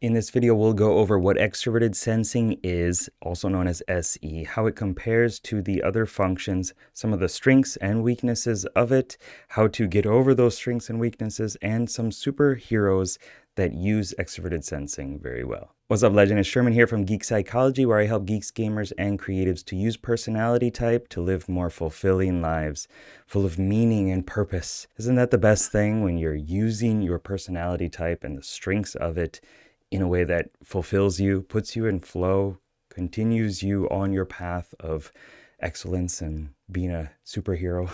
In this video, we'll go over what extroverted sensing is, also known as SE, how it compares to the other functions, some of the strengths and weaknesses of it, how to get over those strengths and weaknesses, and some superheroes that use extroverted sensing very well. What's up, legend? It's Sherman here from Geek Psychology, where I help geeks, gamers, and creatives to use personality type to live more fulfilling lives, full of meaning and purpose. Isn't that the best thing, when you're using your personality type and the strengths of it in a way that fulfills you, puts you in flow, continues you on your path of excellence and being a superhero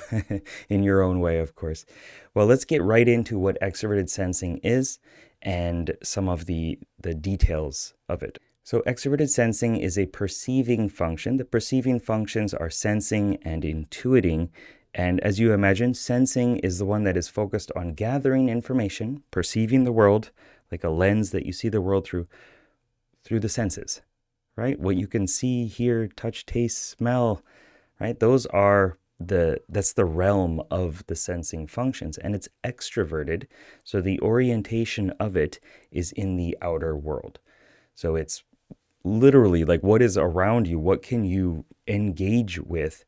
in your own way, of course. Well, let's get right into what extroverted sensing is and some of the details of it. So extroverted sensing is a perceiving function. The perceiving functions are sensing and intuiting. And as you imagine, sensing is the one that is focused on gathering information, perceiving the world, like a lens that you see the world through the senses, right? What you can see, hear, touch, taste, smell, right? That's the realm of the sensing functions, and it's extroverted. So the orientation of it is in the outer world. So it's literally like what is around you, what can you engage with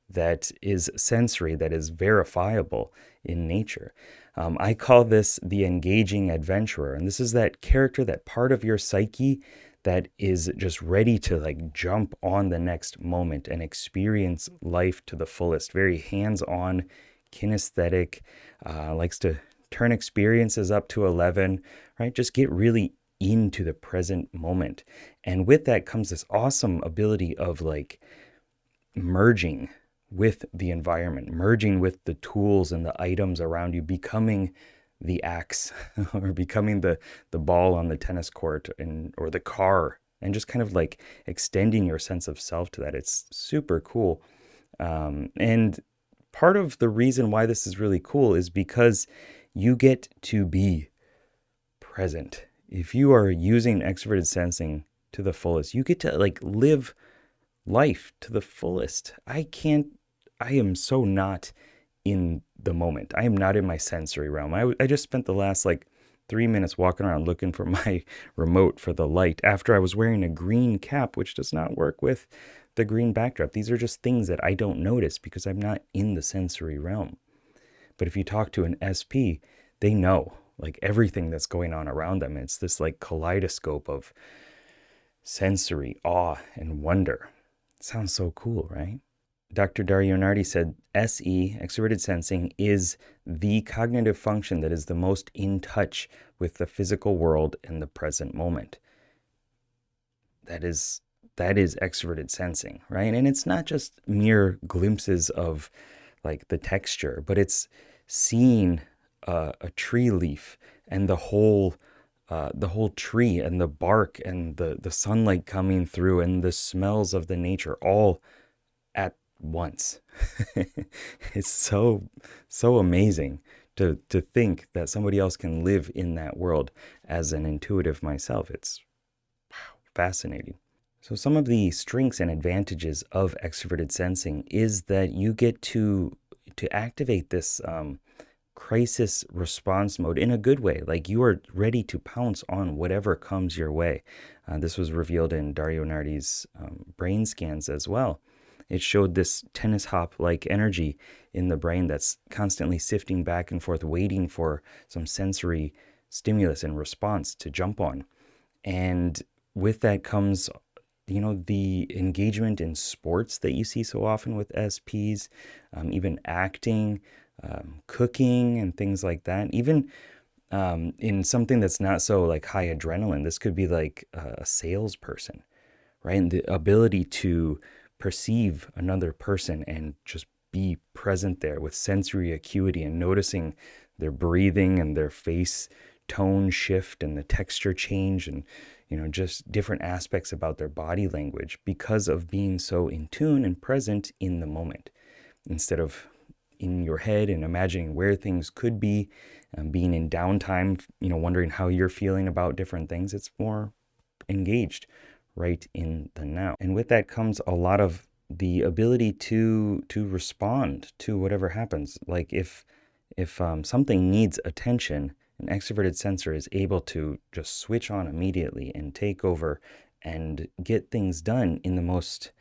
that is sensory, that is verifiable in nature. I call this the engaging adventurer. And this is that character, that part of your psyche that is just ready to like jump on the next moment and experience life to the fullest. Very hands-on, kinesthetic, likes to turn experiences up to 11, right? Just get really into the present moment. And with that comes this awesome ability of like merging with the environment, merging with the tools and the items around you, becoming the axe or becoming the ball on the tennis court or the car, and just kind of like extending your sense of self to that. It's super cool. And part of the reason why this is really cool is because you get to be present. If you are using extroverted sensing to the fullest, you get to like live life to the fullest. I am so not in the moment. I am not in my sensory realm. I just spent the last like 3 minutes walking around looking for my remote for the light after I was wearing a green cap, which does not work with the green backdrop. These are just things that I don't notice because I'm not in the sensory realm. But if you talk to an SP, they know like everything that's going on around them. It's this like kaleidoscope of sensory awe and wonder. It sounds so cool, right? Dr. Dario Nardi said, SE, extroverted sensing, is the cognitive function that is the most in touch with the physical world in the present moment. That is extroverted sensing, right? And it's not just mere glimpses of like the texture, but it's seeing a tree leaf and the whole tree and the bark and the sunlight coming through and the smells of the nature all at once. It's so amazing to think that somebody else can live in that world. As an intuitive myself, it's fascinating. So some of the strengths and advantages of extroverted sensing is that you get to activate this crisis response mode in a good way. Like you are ready to pounce on whatever comes your way. This was revealed in Dario Nardi's brain scans as well. It showed this tennis hop-like energy in the brain that's constantly sifting back and forth, waiting for some sensory stimulus and response to jump on. And with that comes, the engagement in sports that you see so often with SPs, even acting, cooking, and things like that. Even in something that's not so like high adrenaline, this could be like a salesperson, right? And the ability to perceive another person and just be present there with sensory acuity and noticing their breathing and their face tone shift and the texture change and just different aspects about their body language because of being so in tune and present in the moment, instead of in your head and imagining where things could be, being in downtime, wondering how you're feeling about different things. It's more engaged right in the now. And with that comes a lot of the ability to respond to whatever happens. Like if something needs attention, An extroverted sensor is able to just switch on immediately and take over and get things done in the most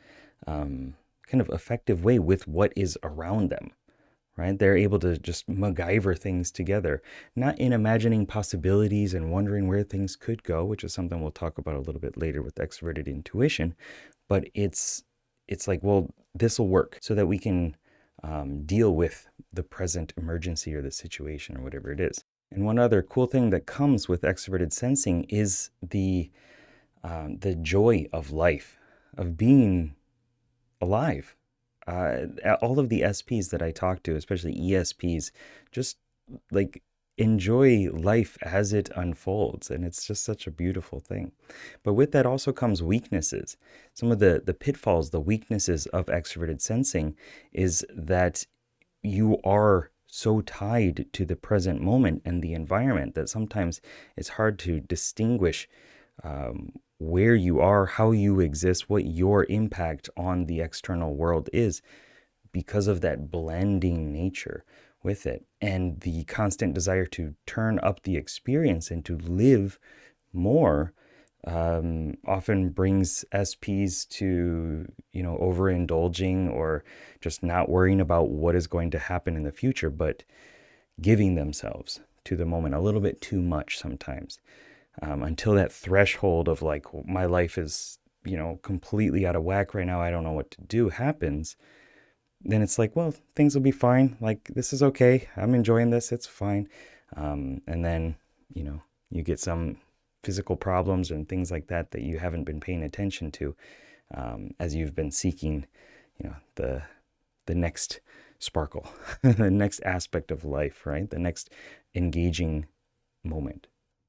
kind of effective way with what is around them, right? They're able to just MacGyver things together, not in imagining possibilities and wondering where things could go, which is something we'll talk about a little bit later with extroverted intuition, but it's like, well, this will work so that we can deal with the present emergency or the situation or whatever it is. And one other cool thing that comes with extroverted sensing is the joy of life, of being alive. All of the SPs that I talk to, especially ESPs, just like enjoy life as it unfolds. And it's just such a beautiful thing. But with that also comes weaknesses. Some of the pitfalls, the weaknesses of extroverted sensing is that you are so tied to the present moment and the environment that sometimes it's hard to distinguish where you are, how you exist, what your impact on the external world is because of that blending nature with it and the constant desire to turn up the experience and to live more. Often brings SPs to, overindulging or just not worrying about what is going to happen in the future, but giving themselves to the moment a little bit too much sometimes, until that threshold of like, my life is, completely out of whack right now, I don't know what to do, happens. Then it's like, well, things will be fine. Like, this is okay. I'm enjoying this. It's fine. And then, you get some physical problems and things like that that you haven't been paying attention to, as you've been seeking, the next sparkle, the next aspect of life, right? The next engaging moment.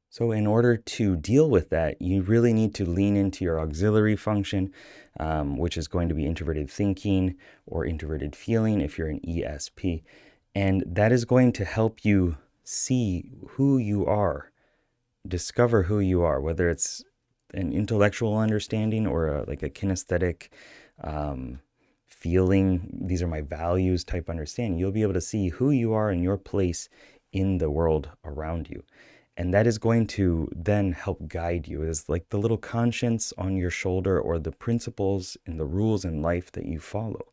So in order to deal with that, you really need to lean into your auxiliary function, which is going to be introverted thinking or introverted feeling if you're an ESP. And that is going to help you see who you are, discover who you are, whether it's an intellectual understanding or like a kinesthetic feeling, these are my values type understanding. You'll be able to see who you are and your place in the world around you. And that is going to then help guide you. It's like the little conscience on your shoulder or the principles and the rules in life that you follow.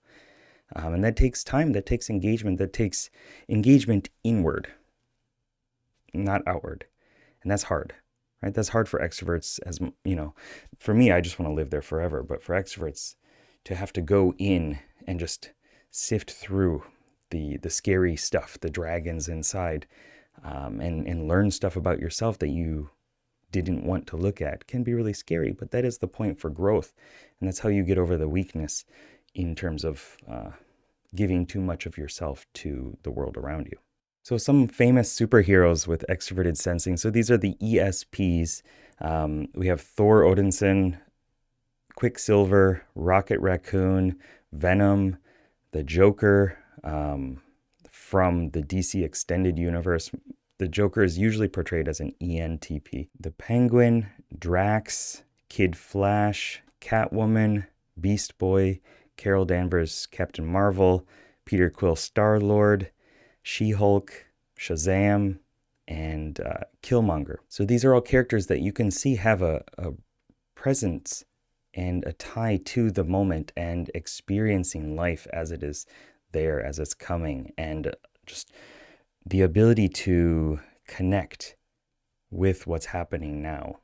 And that takes time, that takes engagement, that takes engagement inward, not outward. And that's hard, right? That's hard for extroverts. As for me, I just want to live there forever. But for extroverts to have to go in and just sift through the scary stuff, the dragons inside, and learn stuff about yourself that you didn't want to look at can be really scary, but that is the point for growth. And that's how you get over the weakness in terms of giving too much of yourself to the world around you. So some famous superheroes with extroverted sensing. So these are the ESPs. We have Thor Odinson, Quicksilver, Rocket Raccoon, Venom, the Joker, from the DC Extended Universe. The Joker is usually portrayed as an ENTP. The Penguin, Drax, Kid Flash, Catwoman, Beast Boy, Carol Danvers, Captain Marvel, Peter Quill, Star-Lord, She-Hulk, Shazam, and Killmonger. So these are all characters that you can see have a presence and a tie to the moment and experiencing life as it is there, as it's coming, and just the ability to connect with what's happening now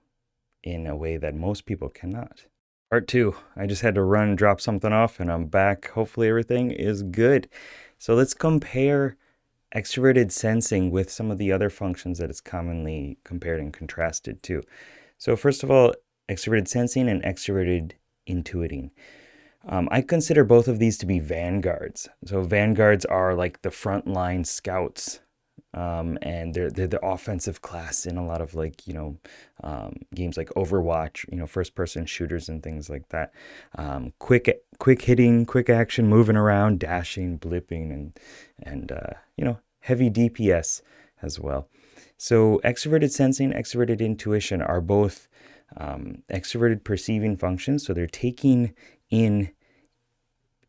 in a way that most people cannot. Part 2, I just had to run, drop something off, and I'm back. Hopefully everything is good. So let's compare extroverted sensing with some of the other functions that it's commonly compared and contrasted to. So first of all, extroverted sensing and extroverted intuiting. I consider both of these to be vanguards. So vanguards are like the frontline scouts, and they're the offensive class in a lot of games like Overwatch, first person shooters and things like that. Quick hitting, quick action, moving around, dashing, blipping, and heavy DPS as well. So extroverted sensing, extroverted intuition are both extroverted perceiving functions. So they're taking in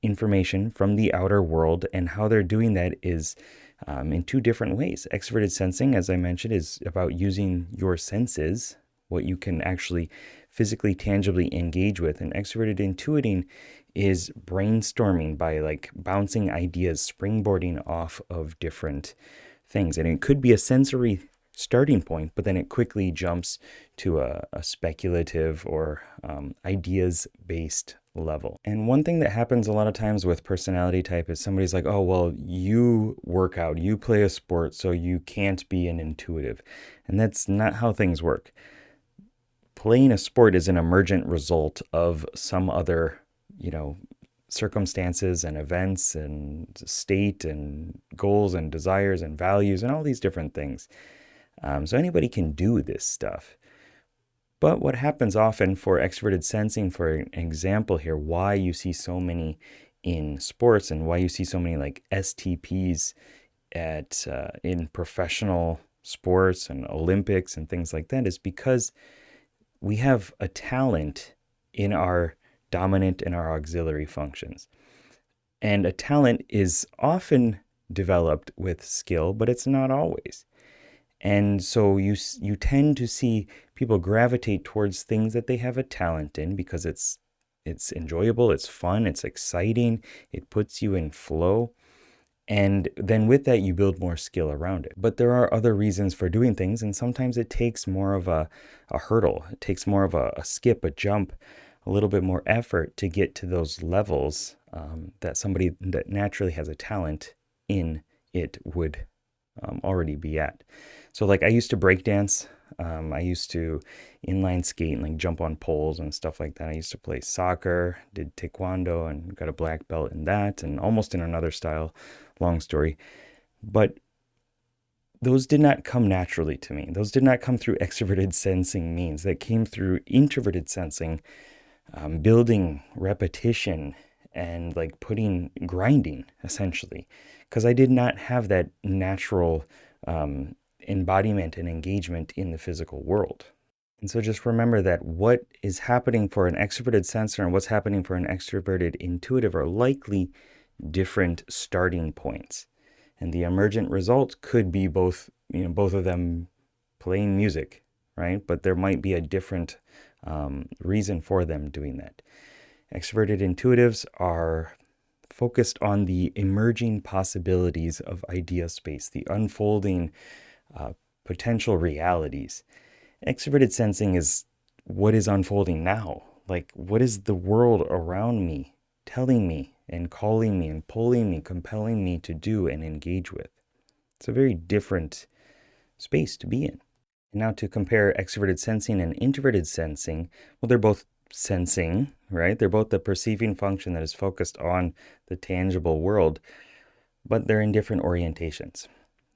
information from the outer world, and how they're doing that is in two different ways. Extroverted sensing, as I mentioned, is about using your senses, what you can actually physically, tangibly engage with. And extroverted intuiting is brainstorming by like bouncing ideas, springboarding off of different things. And it could be a sensory starting point, but then it quickly jumps to a speculative or ideas-based level. And one thing that happens a lot of times with personality type is somebody's like, oh, well, you work out, you play a sport, so you can't be an intuitive. And that's not how things work. Playing a sport is an emergent result of some other, circumstances and events and state and goals and desires and values and all these different things. So anybody can do this stuff. But what happens often for extroverted sensing, for an example here, why you see so many in sports and why you see so many like STPs in professional sports and Olympics and things like that, is because we have a talent in our dominant and our auxiliary functions. And a talent is often developed with skill, but it's not always. And so you tend to see people gravitate towards things that they have a talent in because it's enjoyable, it's fun, it's exciting, it puts you in flow. And then with that, you build more skill around it. But there are other reasons for doing things, and sometimes it takes more of a hurdle. It takes more of a skip, a jump, a little bit more effort to get to those levels that somebody that naturally has a talent in it would already be at. So like I used to break dance. I used to inline skate and like jump on poles and stuff like that. I used to play soccer, did taekwondo and got a black belt in that and almost in another style. Long story. But those did not come naturally to me. Those did not come through extroverted sensing means. That came through introverted sensing, building repetition and like grinding essentially, because I did not have that natural embodiment and engagement in the physical world. And so just remember that what is happening for an extroverted sensor and what's happening for an extroverted intuitive are likely different starting points. And the emergent result could be both of them playing music, right? But there might be a different reason for them doing that. Extroverted intuitives are focused on the emerging possibilities of idea space, the unfolding potential realities. Extroverted sensing is what is unfolding now. Like, what is the world around me telling me and calling me and pulling me, compelling me to do and engage with? It's a very different space to be in. And now to compare extroverted sensing and introverted sensing, well, they're both sensing, right? They're both the perceiving function that is focused on the tangible world, but they're in different orientations.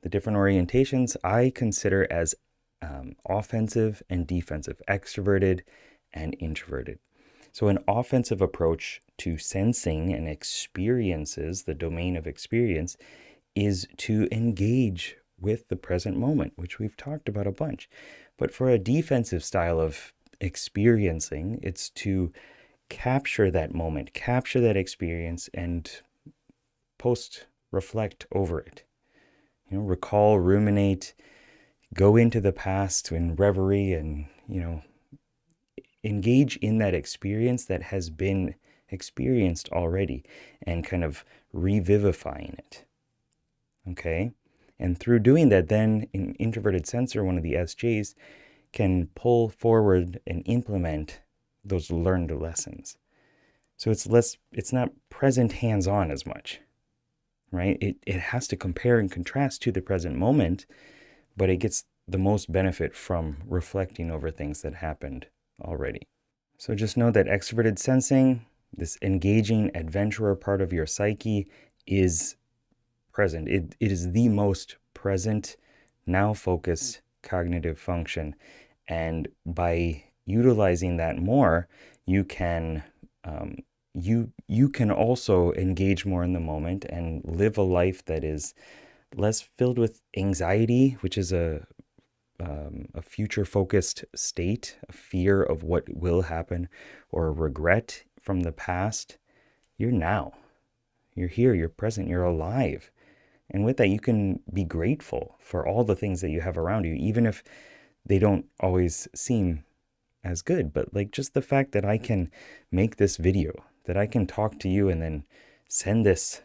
The different orientations I consider as offensive and defensive, extroverted and introverted. So an offensive approach to sensing and experiences, the domain of experience, is to engage with the present moment, which we've talked about a bunch. But for a defensive style of experiencing, it's to capture that moment, capture that experience, and reflect over it. Recall, ruminate, go into the past in reverie and, engage in that experience that has been experienced already and kind of revivifying it. Okay? And through doing that, then an introverted sensor, one of the SJs, can pull forward and implement those learned lessons. So it's not present hands-on as much, right? It has to compare and contrast to the present moment, but it gets the most benefit from reflecting over things that happened already. So just know that extroverted sensing, this engaging adventurer part of your psyche, is present. It is the most present, now focused cognitive function. And by utilizing that more, you can you can also engage more in the moment and live a life that is less filled with anxiety, which is a future-focused state, a fear of what will happen, or regret from the past. You're now. You're here. You're present. You're alive. And with that, you can be grateful for all the things that you have around you, even if they don't always seem as good. But like just the fact that I can make this video, that I can talk to you and then send this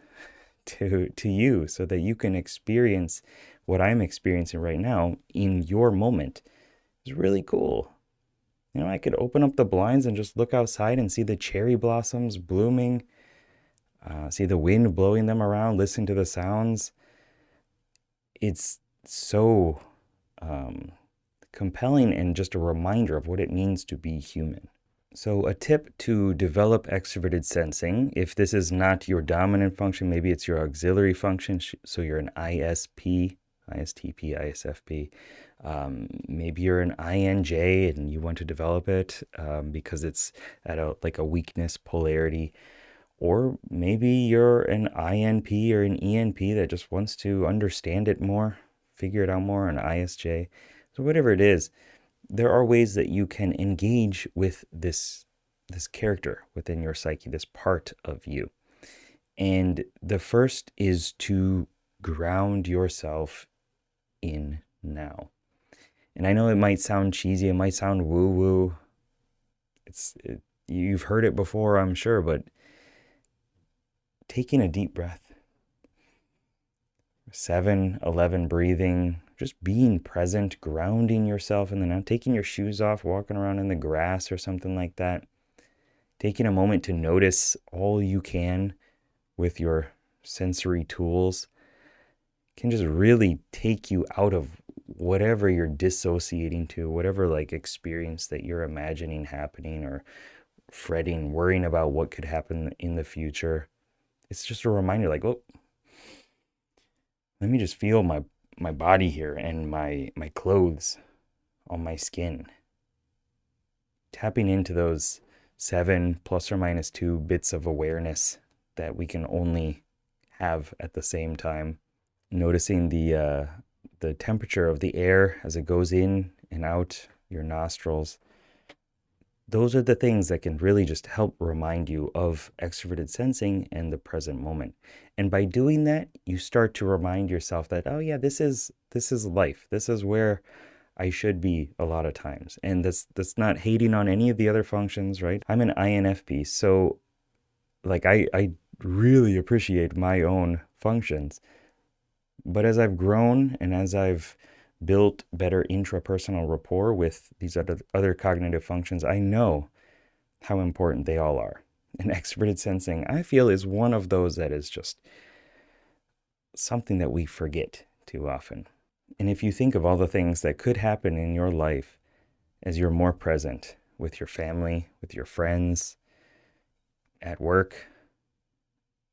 to you so that you can experience what I'm experiencing right now in your moment is really cool. You know, I could open up the blinds and just look outside and see the cherry blossoms blooming, see the wind blowing them around, listen to the sounds. It's so compelling and just a reminder of what it means to be human. So a tip to develop extroverted sensing, if this is not your dominant function, maybe it's your auxiliary function, so you're an ISP, ISTP, ISFP. Maybe you're an INJ and you want to develop it because it's at a weakness polarity. Or maybe you're an INP or an ENP that just wants to understand it more, figure it out more, an ISJ. So whatever it is, there are ways that you can engage with this character within your psyche, this part of you. And the first is to ground yourself in now. And I know it might sound cheesy, it might sound woo-woo. You've heard it before, I'm sure, but taking a deep breath, 7-11 breathing, just being present, grounding yourself in the now, taking your shoes off, walking around in the grass or something like that, taking a moment to notice all you can with your sensory tools can just really take you out of whatever you're dissociating to, whatever like experience that you're imagining happening or fretting, worrying about what could happen in the future. It's just a reminder like, oh, let me just feel my body here and my clothes on my skin. Tapping into those 7 ±2 bits of awareness that we can only have at the same time. Noticing the temperature of the air as it goes in and out your nostrils. Those are the things that can really just help remind you of extroverted sensing and the present moment. And by doing that, you start to remind yourself that, oh yeah, this is life. This is where I should be a lot of times. And that's not hating on any of the other functions, right? I'm an INFP, so like I really appreciate my own functions. But as I've grown and as I've built better intrapersonal rapport with these other cognitive functions, I know how important they all are. And extroverted sensing, I feel, is one of those that is just something that we forget too often. And if you think of all the things that could happen in your life as you're more present with your family, with your friends, at work,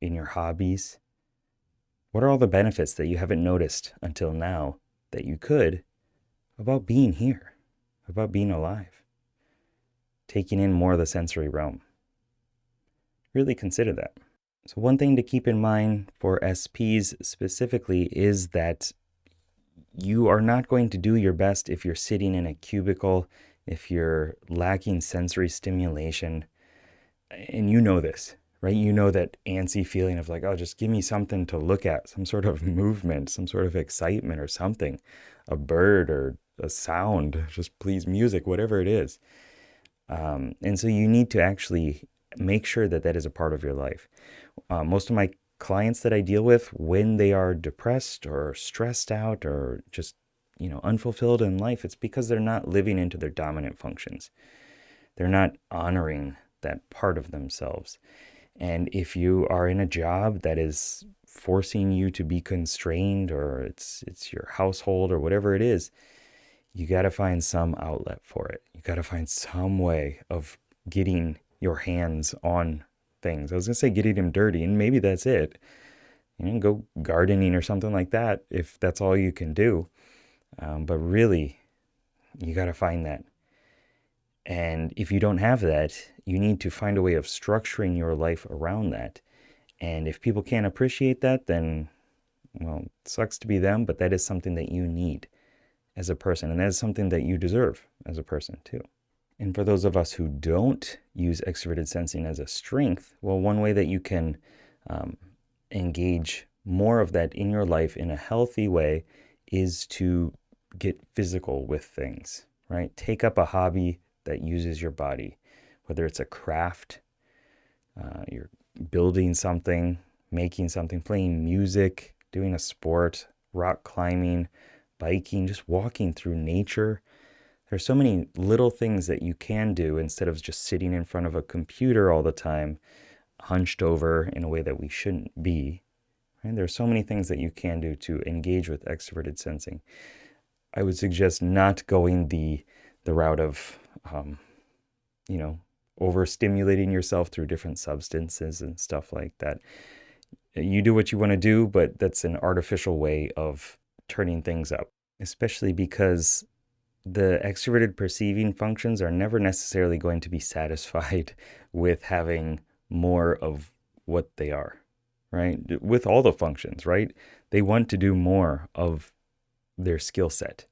in your hobbies, what are all the benefits that you haven't noticed until now that you could about being here, about being alive, taking in more of the sensory realm? Really consider that. So one thing to keep in mind for SPs specifically is that you are not going to do your best if you're sitting in a cubicle, if you're lacking sensory stimulation. And you know this, right? You know that antsy feeling of like, oh, just give me something to look at, some sort of movement, some sort of excitement or something, a bird or a sound, just please music, whatever it is. And so you need to actually make sure that that is a part of your life. Most of my clients that I deal with, when they are depressed or stressed out or just, unfulfilled in life, it's because they're not living into their dominant functions. They're not honoring that part of themselves. And if you are in a job that is forcing you to be constrained, or it's your household or whatever it is, you got to find some outlet for it. You got to find some way of getting your hands on things. I was going to say getting them dirty, and maybe that's it. Go gardening or something like that if that's all you can do. But really, you got to find that. And if you don't have that, you need to find a way of structuring your life around that. And if people can't appreciate that, then, well, it sucks to be them, but that is something that you need as a person. And that is something that you deserve as a person too. And for those of us who don't use extroverted sensing as a strength, well, one way that you can engage more of that in your life in a healthy way is to get physical with things, right? Take up a hobby that uses your body, whether it's a craft, you're building something, making something, playing music, doing a sport, rock climbing, biking, just walking through nature. There's so many little things that you can do instead of just sitting in front of a computer all the time, hunched over in a way that we shouldn't be. Right? There are so many things that you can do to engage with extroverted sensing. I would suggest not going the route of, you know, overstimulating yourself through different substances and stuff like that. You do what you want to do, but that's an artificial way of turning things up, especially because the extroverted perceiving functions are never necessarily going to be satisfied with having more of what they are, right? With all the functions, right? They want to do more of their skill set.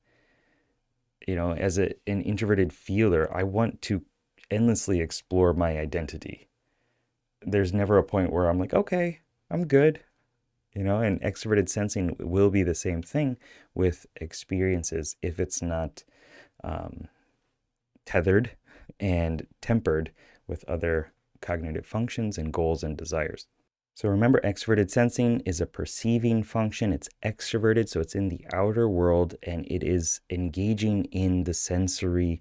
You know, as an introverted feeler, I want to endlessly explore my identity. There's never a point where I'm like, okay, I'm good. You know, and extroverted sensing will be the same thing with experiences if it's not tethered and tempered with other cognitive functions and goals and desires. So remember, extroverted sensing is a perceiving function. It's extroverted, so it's in the outer world, and it is engaging in the sensory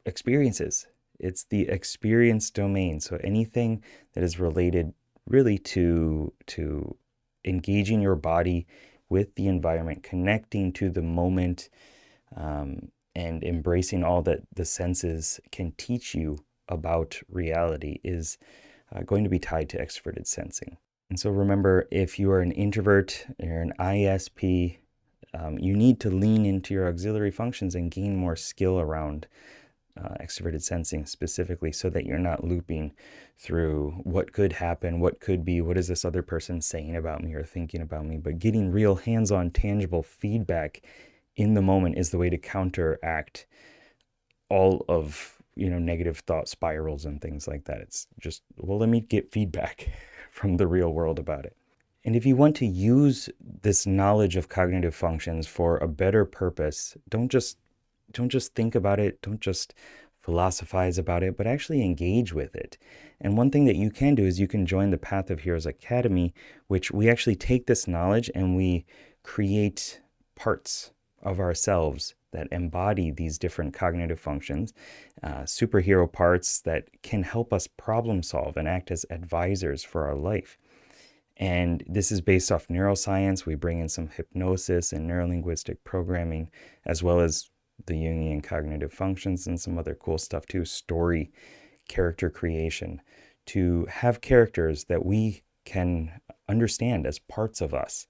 experiences. It's the experience domain. So anything that is related really to engaging your body with the environment, connecting to the moment, and embracing all that the senses can teach you about reality is going to be tied to extroverted sensing. And so remember, if you are an introvert, you're an ISP, you need to lean into your auxiliary functions and gain more skill around extroverted sensing specifically, so that you're not looping through what could happen, what could be, what is this other person saying about me or thinking about me, but getting real hands-on tangible feedback in the moment is the way to counteract all of, you know, negative thought spirals and things like that. It's just, well, let me get feedback from the real world about it. And if you want to use this knowledge of cognitive functions for a better purpose, don't just think about it, don't just philosophize about it, but actually engage with it. And one thing that you can do is you can join the Path of Heroes Academy, which we actually take this knowledge and we create parts of ourselves that embody these different cognitive functions, superhero parts that can help us problem solve and act as advisors for our life. And this is based off neuroscience. We bring in some hypnosis and neurolinguistic programming, as well as the Jungian cognitive functions and some other cool stuff too, story, character creation, to have characters that we can understand as parts of us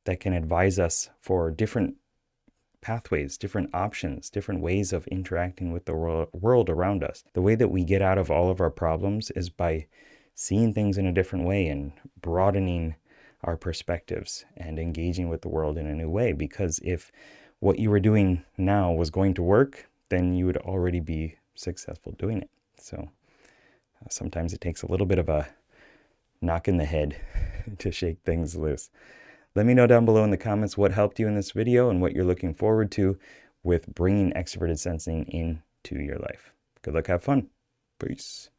that can advise us for different pathways, different options, different ways of interacting with the world around us. The way that we get out of all of our problems is by seeing things in a different way and broadening our perspectives and engaging with the world in a new way. Because if what you were doing now was going to work, then you would already be successful doing it. So sometimes it takes a little bit of a knock in the head to shake things loose. Let me know down below in the comments what helped you in this video and what you're looking forward to with bringing extroverted sensing into your life. Good luck, have fun. Peace.